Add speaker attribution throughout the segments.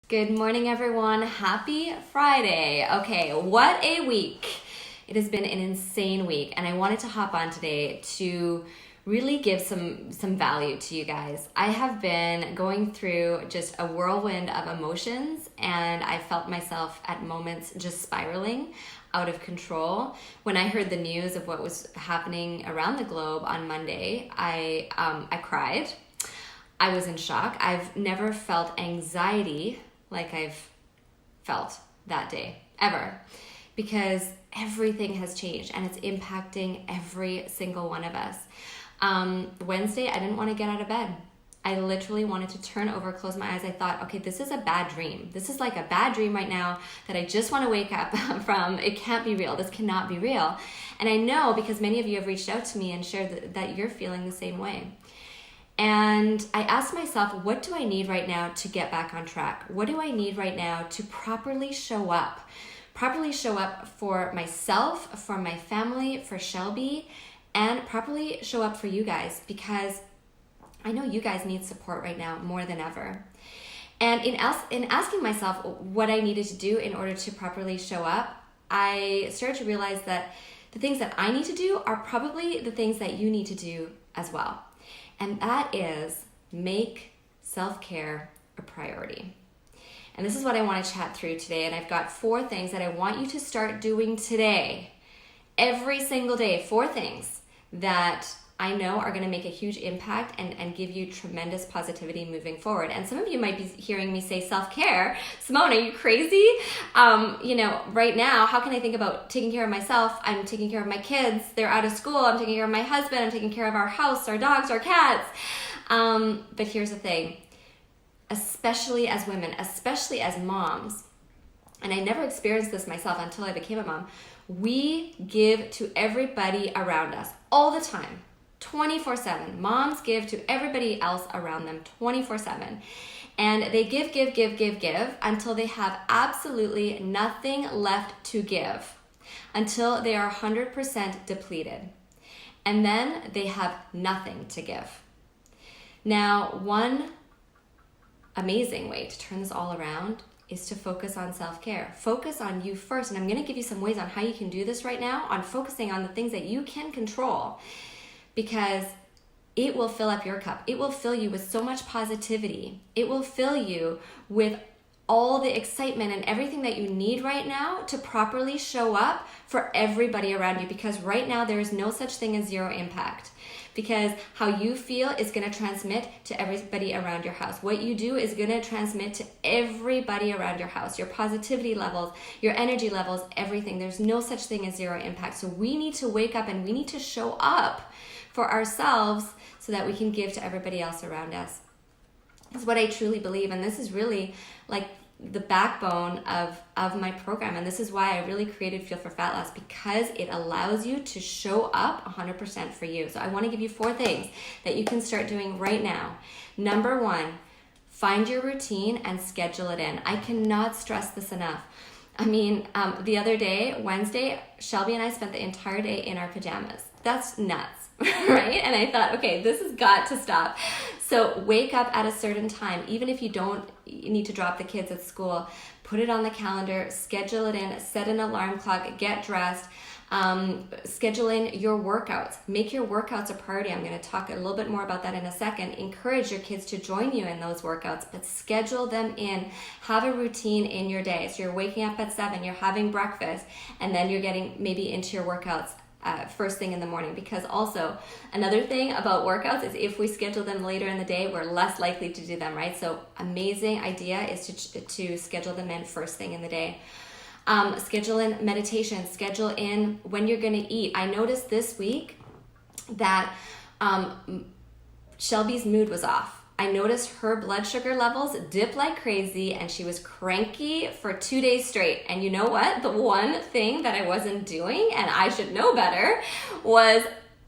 Speaker 1: Good morning, everyone. Happy Friday. Okay, what a week. It has been an insane week, and I wanted to hop on today to really give some value to you guys. I have been going through just a whirlwind of emotions, and I felt myself at moments just spiraling out of control. When I heard the news of what was happening around the globe on Monday, I cried. I was in shock. I've never felt anxiety like I've felt that day, ever, because everything has changed and it's impacting every single one of us. Wednesday, I didn't want to get out of bed. I literally wanted to turn over, close my eyes. I thought, okay, this is a bad dream. This is like a bad dream right now that I just want to wake up from. It can't be real. This cannot be real. And I know because many of you have reached out to me and shared that you're feeling the same way. And I asked myself, what do I need right now to get back on track? What do I need right now to properly show up? Properly show up for myself, for my family, for Shelby, and properly show up for you guys, because I know you guys need support right now more than ever. And in asking myself what I needed to do in order to properly show up, I started to realize that the things that I need to do are probably the things that you need to do as well. And that is make self-care a priority. And this is what I want to chat through today. And I've got 4 things that I want you to start doing today, every single day. 4 things that I know are going to make a huge impact and give you tremendous positivity moving forward. And some of you might be hearing me say self-care. Simone, are you crazy? Right now, how can I think about taking care of myself? I'm taking care of my kids. They're out of school. I'm taking care of my husband. I'm taking care of our house, our dogs, our cats. But here's the thing, especially as women, especially as moms, and I never experienced this myself until I became a mom, we give to everybody around us all the time. 24/7. Moms give to everybody else around them 24/7. And they give until they have absolutely nothing left to give, until they are 100% depleted. And then they have nothing to give. Now, one amazing way to turn this all around is to focus on self-care. Focus on you first. And I'm going to give you some ways on how you can do this right now, on focusing on the things that you can control, because it will fill up your cup. It will fill you with so much positivity. It will fill you with all the excitement and everything that you need right now to properly show up for everybody around you, because right now there is no such thing as zero impact. Because how you feel is going to transmit to everybody around your house. What you do is going to transmit to everybody around your house. Your positivity levels, your energy levels, everything. There's no such thing as zero impact. So we need to wake up and we need to show up for ourselves so that we can give to everybody else around us. That's what I truly believe. And this is really like the backbone of my program. And this is why I really created Feel for Fat Loss, because it allows you to show up 100% for you. So I want to give you 4 things that you can start doing right now. Number 1, find your routine and schedule it in. I cannot stress this enough. I mean, the other day, Wednesday, Shelby and I spent the entire day in our pajamas. That's nuts, right? And I thought, okay, this has got to stop. So wake up at a certain time. Even if you need to drop the kids at school, put it on the calendar, schedule it in, set an alarm clock, get dressed, schedule in your workouts. Make your workouts a priority. I'm going to talk a little bit more about that in a second. Encourage your kids to join you in those workouts, but schedule them in. Have a routine in your day. So you're waking up at 7, you're having breakfast, and then you're getting maybe into your workouts first thing in the morning. Because also another thing about workouts is if we schedule them later in the day, we're less likely to do them, right? So amazing idea is to schedule them in first thing in the day. Schedule in meditation, schedule in when you're going to eat. I noticed this week that Shelby's mood was off. I noticed her blood sugar levels dip like crazy, and she was cranky for 2 days straight. And you know what? The one thing that I wasn't doing, and I should know better, was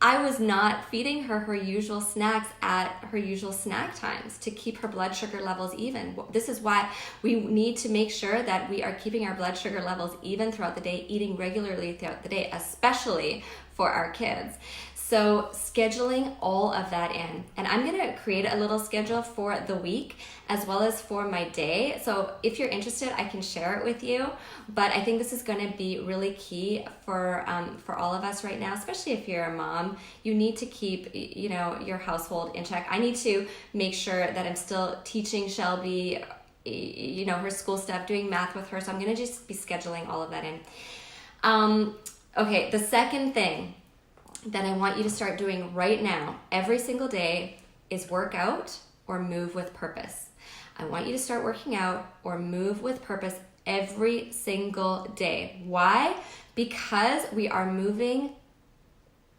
Speaker 1: I was not feeding her usual snacks at her usual snack times to keep her blood sugar levels even. This is why we need to make sure that we are keeping our blood sugar levels even throughout the day, eating regularly throughout the day, especially for our kids. So scheduling all of that in, and I'm going to create a little schedule for the week as well as for my day. So if you're interested, I can share it with you, but I think this is going to be really key for all of us right now, especially if you're a mom. You need to keep, your household in check. I need to make sure that I'm still teaching Shelby, her school stuff, doing math with her. So I'm going to just be scheduling all of that in. Okay, the second thing that I want you to start doing right now, every single day, is work out or move with purpose. I want you to start working out or move with purpose every single day. Why? Because we are moving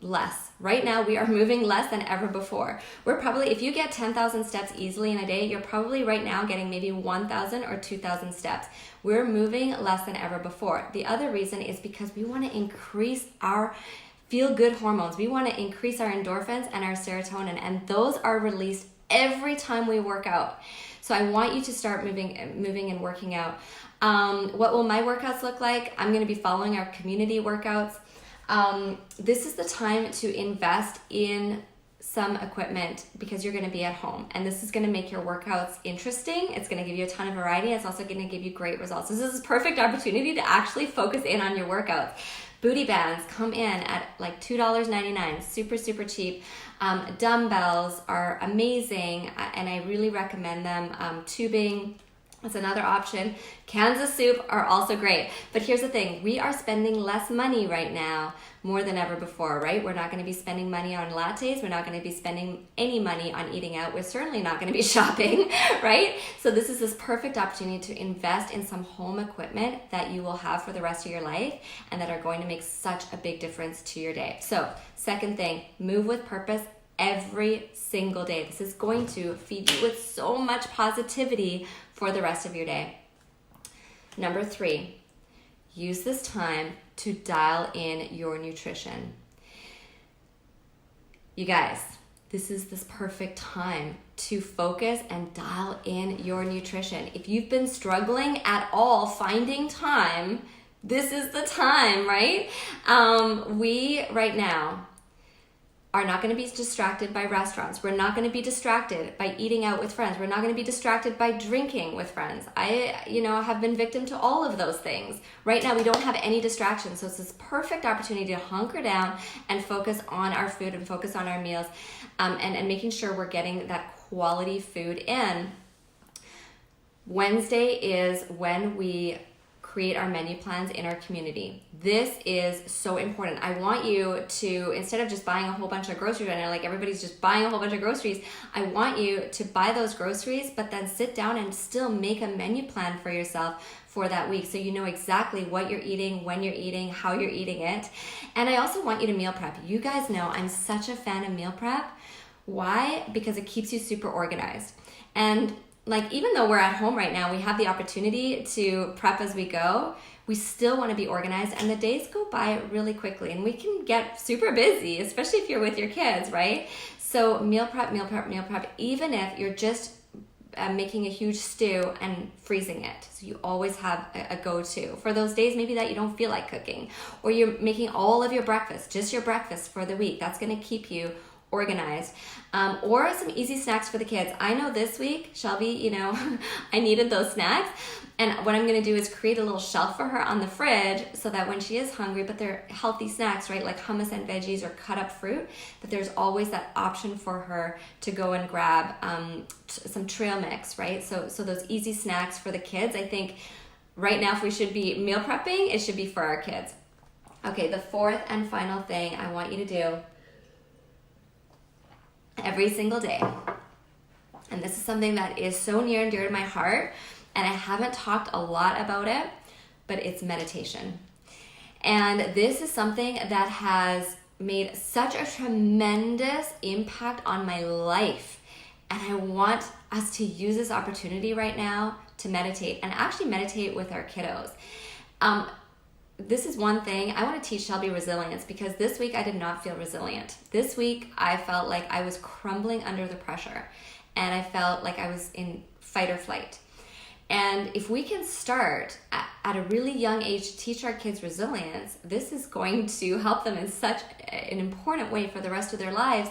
Speaker 1: less. Right now, we are moving less than ever before. We're probably, if you get 10,000 steps easily in a day, you're probably right now getting maybe 1,000 or 2,000 steps. We're moving less than ever before. The other reason is because we want to increase our feel-good hormones. We want to increase our endorphins and our serotonin, and those are released every time we work out. So I want you to start moving and working out. What will my workouts look like? I'm going to be following our community workouts. This is the time to invest in some equipment because you're going to be at home, and this is going to make your workouts interesting. It's going to give you a ton of variety. It's also going to give you great results. This is a perfect opportunity to actually focus in on your workouts. Booty bands come in at like $2.99, super, super cheap. Dumbbells are amazing, and I really recommend them. Tubing, that's another option. Cans of soup are also great. But here's the thing, we are spending less money right now, more than ever before, right? We're not going to be spending money on lattes. We're not going to be spending any money on eating out. We're certainly not going to be shopping, right? So this is this perfect opportunity to invest in some home equipment that you will have for the rest of your life and that are going to make such a big difference to your day. So second thing, move with purpose every single day. This is going to feed you with so much positivity for the rest of your day. Number 3, use this time to dial in your nutrition. You guys, this is this perfect time to focus and dial in your nutrition. If you've been struggling at all finding time, this is the time, right? We right now are not going to be distracted by restaurants. We're not going to be distracted by eating out with friends. We're not going to be distracted by drinking with friends. I have been victim to all of those things. Right now, we don't have any distractions. So it's this perfect opportunity to hunker down and focus on our food and focus on our meals and making sure we're getting that quality food in. Wednesday is when we create our menu plans in our community. This is so important. I want you to, instead of just buying a whole bunch of groceries right now, like everybody's just buying a whole bunch of groceries, I want you to buy those groceries, but then sit down and still make a menu plan for yourself for that week so you know exactly what you're eating, when you're eating, how you're eating it. And I also want you to meal prep. You guys know I'm such a fan of meal prep. Why? Because it keeps you super organized. And like, even though we're at home right now, we have the opportunity to prep as we go, we still want to be organized, and the days go by really quickly, and we can get super busy, especially if you're with your kids, right? So meal prep, even if you're just making a huge stew and freezing it. So you always have a go-to. For those days maybe that you don't feel like cooking, or you're making all of your breakfast, just your breakfast for the week. That's going to keep you organized. Or some easy snacks for the kids. I know this week, Shelby, I needed those snacks. And what I'm going to do is create a little shelf for her on the fridge so that when she is hungry, but they're healthy snacks, right? Like hummus and veggies or cut up fruit, that there's always that option for her to go and grab some trail mix, right? So those easy snacks for the kids. I think right now if we should be meal prepping, it should be for our kids. Okay, the fourth and final thing I want you to do every single day, and this is something that is so near and dear to my heart, and I haven't talked a lot about it, but it's meditation. And this is something that has made such a tremendous impact on my life, and I want us to use this opportunity right now to meditate, and actually meditate with our kiddos. This is one thing. I want to teach Shelby resilience, because this week I did not feel resilient. This week I felt like I was crumbling under the pressure, and I felt like I was in fight or flight. And if we can start at a really young age to teach our kids resilience, this is going to help them in such an important way for the rest of their lives.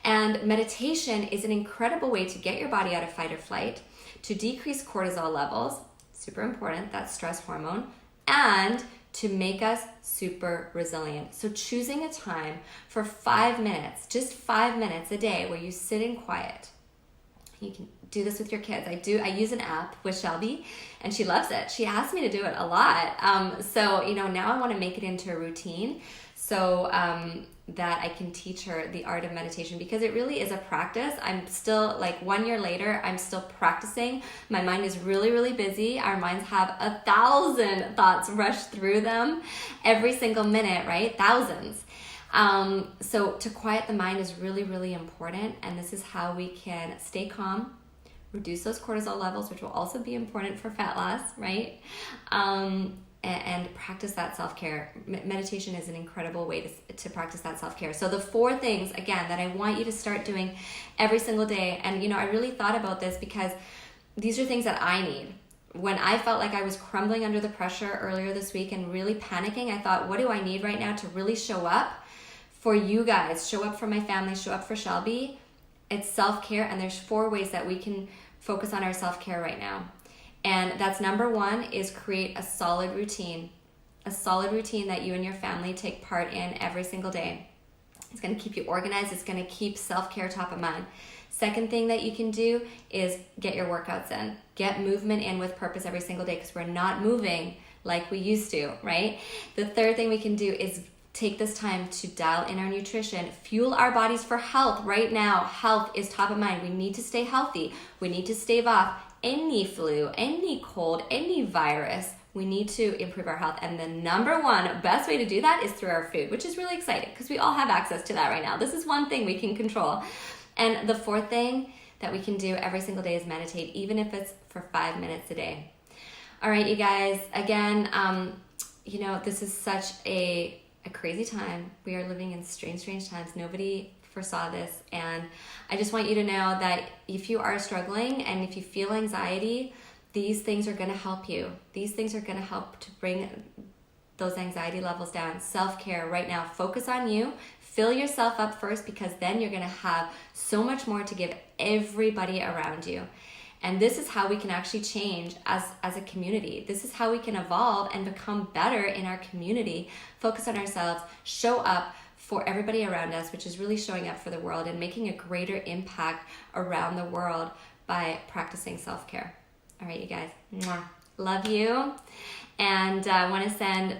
Speaker 1: And meditation is an incredible way to get your body out of fight or flight, to decrease cortisol levels, super important, that's stress hormone, and to make us super resilient. So choosing a time for 5 minutes, just 5 minutes a day where you sit in quiet. You can do this with your kids. I use an app with Shelby, and she loves it. She asks me to do it a lot. So, now I want to make it into a routine so that I can teach her the art of meditation, because it really is a practice. I'm still, 1 year later, I'm still practicing. My mind is really, really busy. Our minds have 1,000 thoughts rush through them every single minute, right? Thousands. So to quiet the mind is really, really important. And this is how we can stay calm, reduce those cortisol levels, which will also be important for fat loss, right? And practice that self-care. Meditation is an incredible way to practice that self-care. So the 4 things, again, that I want you to start doing every single day. And, I really thought about this because these are things that I need. When I felt like I was crumbling under the pressure earlier this week and really panicking, I thought, what do I need right now to really show up for you guys, show up for my family, show up for Shelby? It's self-care, and there's 4 ways that we can focus on our self-care right now. And that's number 1 is create a solid routine that you and your family take part in every single day. It's going to keep you organized. It's going to keep self-care top of mind. Second thing that you can do is get your workouts in. Get movement in with purpose every single day, because we're not moving like we used to, right? The third thing we can do is take this time to dial in our nutrition, fuel our bodies for health. Right now, health is top of mind. We need to stay healthy. We need to stave off any flu, any cold, any virus. We need to improve our health. And the number 1 best way to do that is through our food, which is really exciting because we all have access to that right now. This is one thing we can control. And the 4th thing that we can do every single day is meditate, even if it's for 5 minutes a day. All right, you guys, again, this is such a crazy time. We are living in strange times. Nobody foresaw this. And I just want you to know that if you are struggling and if you feel anxiety, these things are going to help you. These things are going to help to bring those anxiety levels down. Self-care right now. Focus on you. Fill yourself up first, because then you're going to have so much more to give everybody around you. And this is how we can actually change as a community. This is how we can evolve and become better in our community. Focus on ourselves, show up for everybody around us, which is really showing up for the world and making a greater impact around the world by practicing self-care. All right, you guys. Mwah. Love you. And I want to send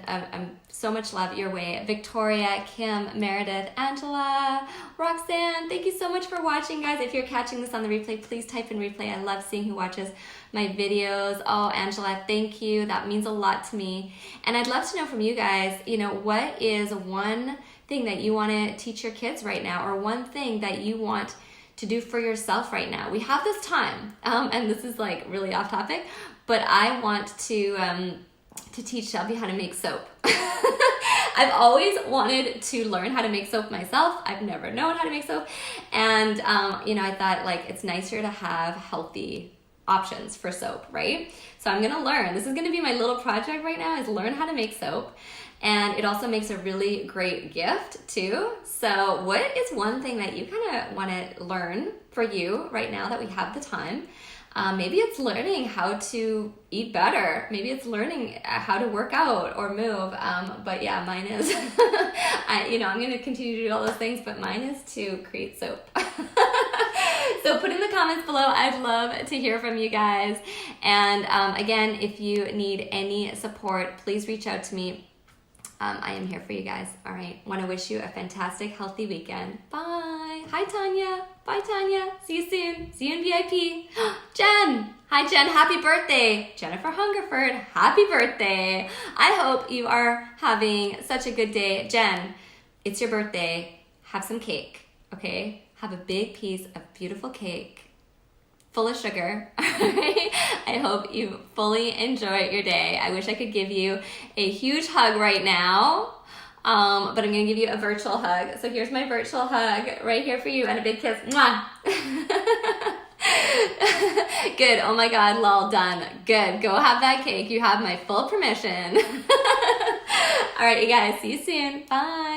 Speaker 1: so much love your way. Victoria, Kim, Meredith, Angela, Roxanne, thank you so much for watching, guys. If you're catching this on the replay, please type in replay. I love seeing who watches my videos. Oh, Angela, thank you. That means a lot to me. And I'd love to know from you guys, what is one thing that you want to teach your kids right now, or one thing that you want to do for yourself right now? We have this time, and this is really off topic, but I want to teach Shelby how to make soap. I've always wanted to learn how to make soap myself. I've never known how to make soap. And, I thought it's nicer to have healthy options for soap, right? So I'm going to learn. This is going to be my little project right now, is learn how to make soap. And it also makes a really great gift too. So what is one thing that you kind of want to learn for you right now that we have the time? Maybe it's learning how to eat better. Maybe it's learning how to work out or move. But yeah, mine is, I'm going to continue to do all those things, but mine is to create soap. So put in the comments below. I'd love to hear from you guys. And again, if you need any support, please reach out to me. I am here for you guys. All right. Want to wish you a fantastic, healthy weekend. Bye. Hi, Tanya. Bye, Tanya. See you soon. See you in VIP. Jen. Hi, Jen. Happy birthday. Jennifer Hungerford. Happy birthday. I hope you are having such a good day. Jen, it's your birthday. Have some cake, okay? Have a big piece of beautiful cake full of sugar. I hope you fully enjoy your day. I wish I could give you a huge hug right now, but I'm going to give you a virtual hug. So here's my virtual hug right here for you, and a big kiss. Mwah! Good. Oh my God, lol, done. Good. Go have that cake. You have my full permission. All right, you guys. See you soon. Bye.